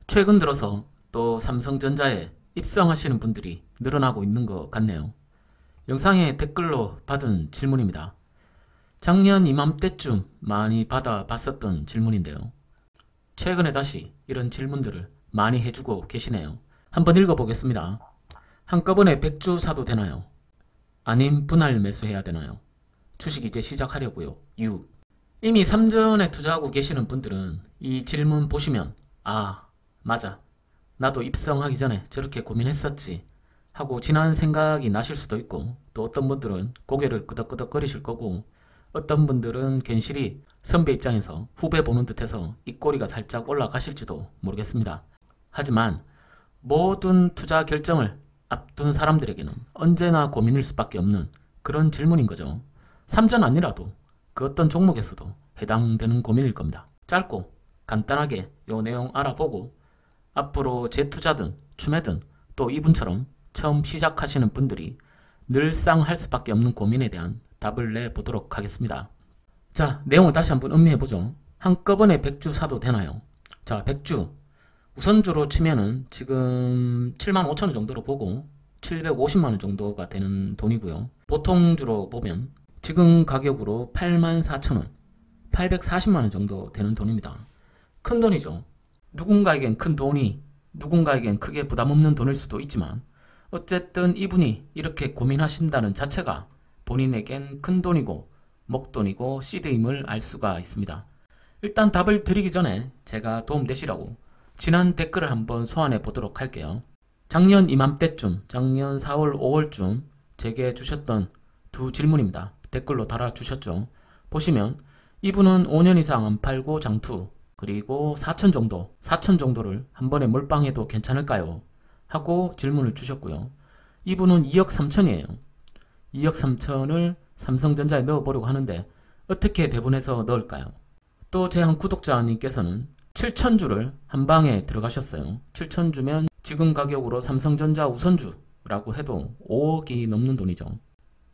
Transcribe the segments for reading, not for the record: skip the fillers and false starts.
최근 들어서 또 삼성전자에 입성하시는 분들이 늘어나고 있는 것 같네요. 영상에 댓글로 받은 질문입니다. 작년 이맘때쯤 많이 받아봤었던 질문인데요. 최근에 다시 이런 질문들을 많이 해주고 계시네요. 한번 읽어보겠습니다. 한꺼번에 100주 사도 되나요? 아님 분할 매수해야 되나요? 주식 이제 시작하려고요. 이미 3전에 투자하고 계시는 분들은 이 질문 보시면 맞아, 나도 입성하기 전에 저렇게 고민했었지 하고 지난 생각이 나실 수도 있고, 또 어떤 분들은 고개를 끄덕끄덕 거리실 거고, 어떤 분들은 괜시리 선배 입장에서 후배 보는 듯해서 입꼬리가 살짝 올라가실지도 모르겠습니다. 하지만 모든 투자 결정을 앞둔 사람들에게는 언제나 고민일 수밖에 없는 그런 질문인 거죠. 3전 아니라도 그 어떤 종목에서도 해당되는 고민일 겁니다. 짧고 간단하게 요 내용 알아보고 앞으로 재투자든 추매든 또 이분처럼 처음 시작하시는 분들이 늘상 할 수밖에 없는 고민에 대한 답을 내보도록 하겠습니다. 자, 내용을 다시 한번 음미해보죠. 한꺼번에 100주 사도 되나요? 자, 100주 우선주로 치면은 지금 75,000원 정도로 보고 750만원 정도가 되는 돈이고요. 보통주로 보면 지금 가격으로 84,000원, 840만원 정도 되는 돈입니다. 큰 돈이죠. 누군가에겐 큰 돈이, 누군가에겐 크게 부담 없는 돈일 수도 있지만 어쨌든 이분이 이렇게 고민하신다는 자체가 본인에겐 큰 돈이고 목돈이고 시드임을 알 수가 있습니다. 일단 답을 드리기 전에 제가 도움되시라고 지난 댓글을 한번 소환해 보도록 할게요. 작년 이맘때쯤, 작년 4월 5월쯤 제게 주셨던 두 질문입니다. 댓글로 달아주셨죠. 보시면 이분은 5년 이상 안 팔고 장투, 그리고 4천 정도를 한 번에 몰빵해도 괜찮을까요? 하고 질문을 주셨고요. 이분은 2억 3천이에요. 2억 3천을 삼성전자에 넣어보려고 하는데 어떻게 배분해서 넣을까요? 또 제 한 구독자님께서는 7천주를 한 방에 들어가셨어요. 7천주면 지금 가격으로 삼성전자 우선주라고 해도 5억이 넘는 돈이죠.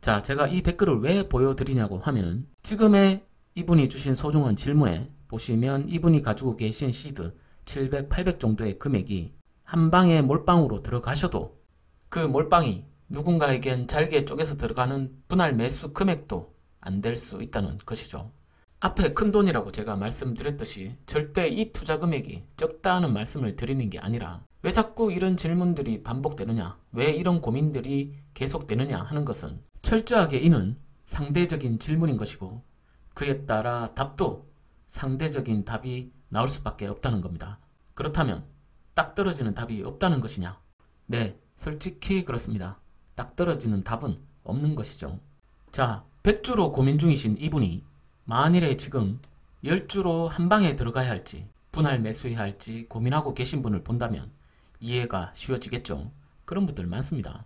자, 제가 이 댓글을 왜 보여드리냐고 하면은 지금의 이분이 주신 소중한 질문에 보시면 이분이 가지고 계신 시드 700, 800 정도의 금액이 한 방에 몰빵으로 들어가셔도 그 몰빵이 누군가에겐 잘게 쪼개서 들어가는 분할 매수 금액도 안 될 수 있다는 것이죠. 앞에 큰 돈이라고 제가 말씀드렸듯이 절대 이 투자 금액이 적다는 말씀을 드리는 게 아니라 왜 자꾸 이런 질문들이 반복되느냐, 왜 이런 고민들이 계속되느냐 하는 것은 철저하게 이는 상대적인 질문인 것이고 그에 따라 답도 상대적인 답이 나올 수밖에 없다는 겁니다. 그렇다면 딱 떨어지는 답이 없다는 것이냐? 네, 솔직히 그렇습니다. 딱 떨어지는 답은 없는 것이죠. 자, 100주로 고민 중이신 이분이 만일에 지금 10주로 한 방에 들어가야 할지 분할 매수해야 할지 고민하고 계신 분을 본다면 이해가 쉬워지겠죠. 그런 분들 많습니다.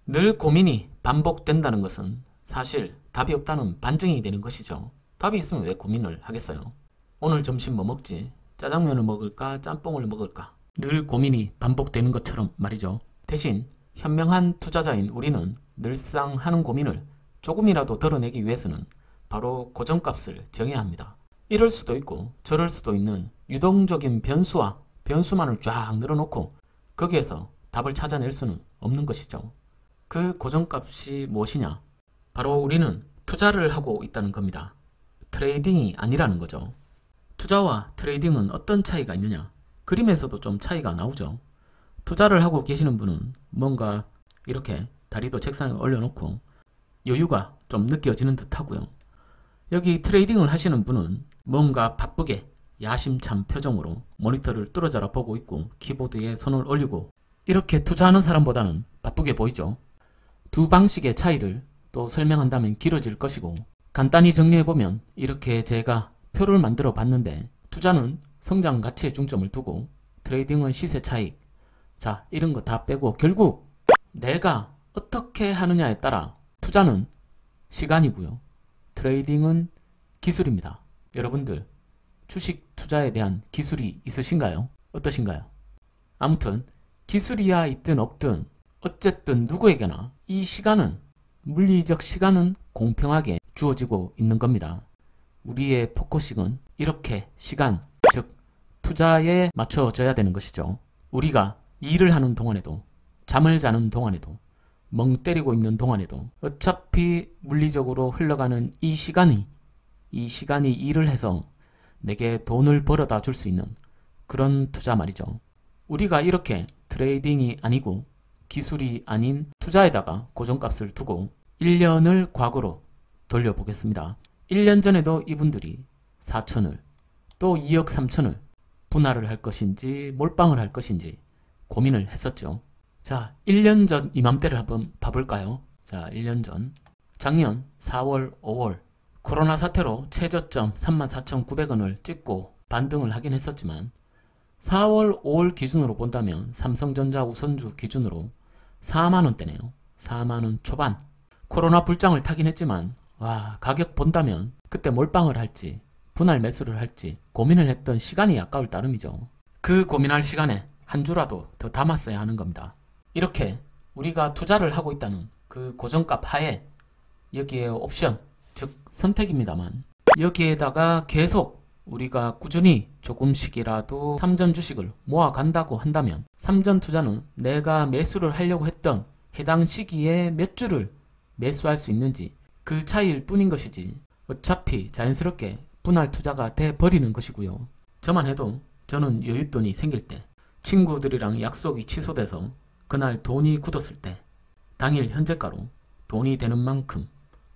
늘 고민이 반복된다는 것은 사실 답이 없다는 반증이 되는 것이죠. 답이 있으면 왜 고민을 하겠어요? 오늘 점심 뭐 먹지? 짜장면을 먹을까? 짬뽕을 먹을까? 늘 고민이 반복되는 것처럼 말이죠. 대신 현명한 투자자인 우리는 늘상 하는 고민을 조금이라도 덜어내기 위해서는 바로 고정값을 정해야 합니다. 이럴 수도 있고 저럴 수도 있는 유동적인 변수와 변수만을 쫙 늘어놓고 거기에서 답을 찾아낼 수는 없는 것이죠. 그 고정값이 무엇이냐? 바로 우리는 투자를 하고 있다는 겁니다. 트레이딩이 아니라는 거죠. 투자와 트레이딩은 어떤 차이가 있느냐? 그림에서도 좀 차이가 나오죠. 투자를 하고 계시는 분은 뭔가 이렇게 다리도 책상에 올려놓고 여유가 좀 느껴지는 듯 하고요. 여기 트레이딩을 하시는 분은 뭔가 바쁘게 야심찬 표정으로 모니터를 뚫어져라 보고 있고 키보드에 손을 올리고 이렇게 투자하는 사람보다는 바쁘게 보이죠. 두 방식의 차이를 또 설명한다면 길어질 것이고 간단히 정리해보면 이렇게 제가 표를 만들어 봤는데 투자는 성장 가치에 중점을 두고 트레이딩은 시세 차익, 자 이런 거 다 빼고 결국 내가 어떻게 하느냐에 따라 투자는 시간이고요. 트레이딩은 기술입니다. 여러분들 주식 투자에 대한 기술이 있으신가요? 어떠신가요? 아무튼 기술이야 있든 없든 어쨌든 누구에게나 이 시간은 물리적 시간은 공평하게 주어지고 있는 겁니다. 우리의 포커싱은 이렇게 시간, 즉 투자에 맞춰져야 되는 것이죠. 우리가 일을 하는 동안에도, 잠을 자는 동안에도, 멍 때리고 있는 동안에도 어차피 물리적으로 흘러가는 이 시간이 일을 해서 내게 돈을 벌어다 줄 수 있는 그런 투자 말이죠. 우리가 이렇게 트레이딩이 아니고 기술이 아닌 투자에다가 고정값을 두고 1년을 과거로 돌려보겠습니다. 1년 전에도 이분들이 4천을 또 2억 3천을 분할을 할 것인지 몰빵을 할 것인지 고민을 했었죠. 자, 1년 전 이맘때를 한번 봐볼까요? 자, 1년 전 작년 4월 5월 코로나 사태로 최저점 34,900원을 찍고 반등을 하긴 했었지만 4월 5월 기준으로 본다면 삼성전자 우선주 기준으로 4만원대네요. 4만원 초반. 코로나 불장을 타긴 했지만 와, 가격 본다면 그때 몰빵을 할지 분할 매수를 할지 고민을 했던 시간이 아까울 따름이죠. 그 고민할 시간에 한 주라도 더 담았어야 하는 겁니다. 이렇게 우리가 투자를 하고 있다는 그 고정값 하에 여기에 옵션, 즉 선택입니다만 여기에다가 계속 우리가 꾸준히 조금씩이라도 삼전 주식을 모아간다고 한다면 삼전 투자는 내가 매수를 하려고 했던 해당 시기에 몇 주를 매수할 수 있는지 그 차이일 뿐인 것이지 어차피 자연스럽게 분할 투자가 돼 버리는 것이고요. 저만 해도 저는 여윳돈이 생길 때 친구들이랑 약속이 취소돼서 그날 돈이 굳었을 때 당일 현재가로 돈이 되는 만큼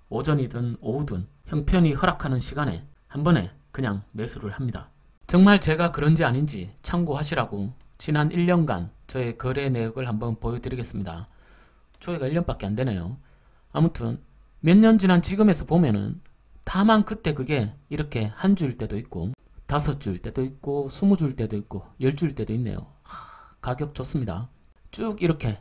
오전이든 오후든 형편이 허락하는 시간에 한 번에 그냥 매수를 합니다. 정말 제가 그런지 아닌지 참고하시라고 지난 1년간 저의 거래 내역을 한번 보여드리겠습니다. 조회가 1년밖에 안 되네요. 아무튼 몇 년 지난 지금에서 보면은 다만 그때 그게 이렇게 한 주일 때도 있고 5주일 때도 있고 20주일 때도 있고 10주일 때도 있네요. 가격 좋습니다. 쭉 이렇게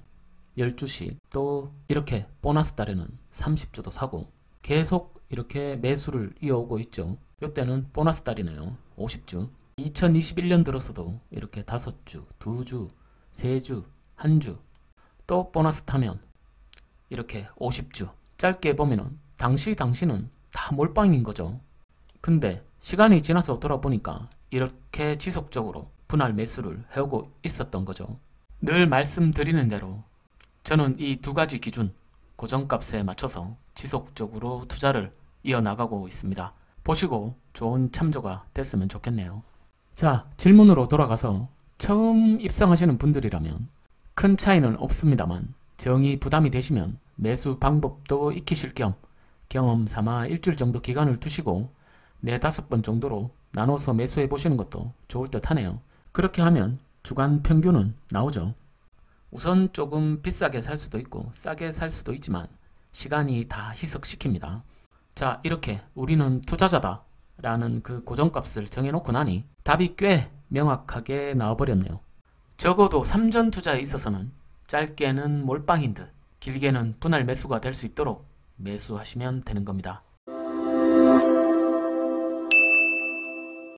10주씩 또 이렇게 보너스 달에는 30주도 사고 계속 이렇게 매수를 이어오고 있죠. 이때는 보너스 달이네요. 50주. 2021년 들어서도 이렇게 5주, 2주, 3주, 1주 또 보너스 타면 이렇게 50주. 짧게 보면은 당시는 다 몰빵인 거죠. 근데 시간이 지나서 돌아보니까 이렇게 지속적으로 분할 매수를 해오고 있었던 거죠. 늘 말씀드리는 대로 저는 이 두 가지 기준 고정값에 맞춰서 지속적으로 투자를 이어나가고 있습니다. 보시고 좋은 참조가 됐으면 좋겠네요. 자, 질문으로 돌아가서 처음 입상하시는 분들이라면 큰 차이는 없습니다만 정이 부담이 되시면 매수 방법도 익히실 겸 경험 삼아 일주일 정도 기간을 두시고 4-5번 정도로 나눠서 매수해 보시는 것도 좋을 듯 하네요. 그렇게 하면 주간 평균은 나오죠. 우선 조금 비싸게 살 수도 있고 싸게 살 수도 있지만 시간이 다 희석시킵니다. 자, 이렇게 우리는 투자자다 라는 그 고정값을 정해놓고 나니 답이 꽤 명확하게 나와버렸네요. 적어도 삼전 투자에 있어서는 짧게는 몰빵인 듯 길게는 분할 매수가 될 수 있도록 매수하시면 되는 겁니다.